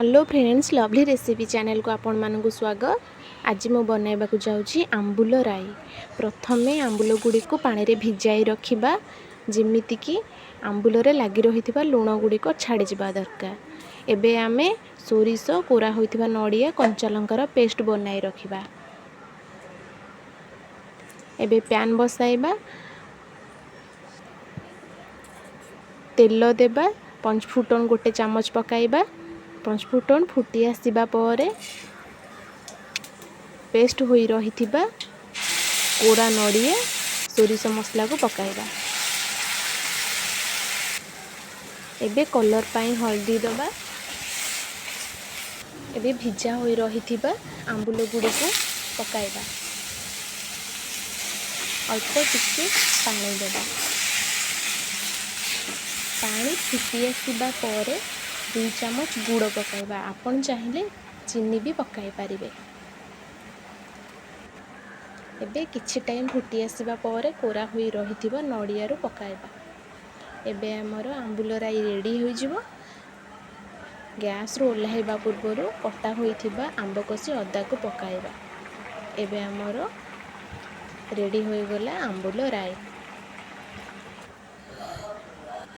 Hello friends, lovely recipe channel को आपण मानक स्वागत। आज मु बनैबा जाऊँगी आंबुल राई। प्रथमे आंबुल गुड़ी को पानी रे भिजाई रखिबा, जेमिति कि आंबुल रे लागी रहिथिबा लूण गुड़ी को छाड़ी जिबा दरकार। एबे आमे सोरिष कोरा होइथिबा नडिया कंचा लंकार पेस्ट बनाई रखिबा। एबे पैन बसाइबा, तेल देबा, पंचफुटन गोटे चामच पकाइबा। पंचफुटन फुटी आसिबा परे पेस्ट होई रहिथिबा कोड़ा नडिया सोरिष मसला को पकाइबा। एबे कलर पाई हल्दी दबा। एबे भिजा होई रहिथिबा आंबुल गुड़ी को पकाइबा। अल्प टिके पानी देबा। पानी फुटी आसिबा परे 2 चामच गुड़ पकाइबा। आपण चाहिले चीनी भी पकाई पारिबे। एबे किछि टाइम फुटी आसिबा परे कोरा होई रहिथिबा नडिया रो पकाइबा। एबे हमर आंबुल राई रेडी होई जिवो। गैस रो ओल्हाइबा पूर्वरु कटा होइथिबा आंब कसी अदा को पकाइबा। एबे हमर रेडी होई गला आंबुल राई।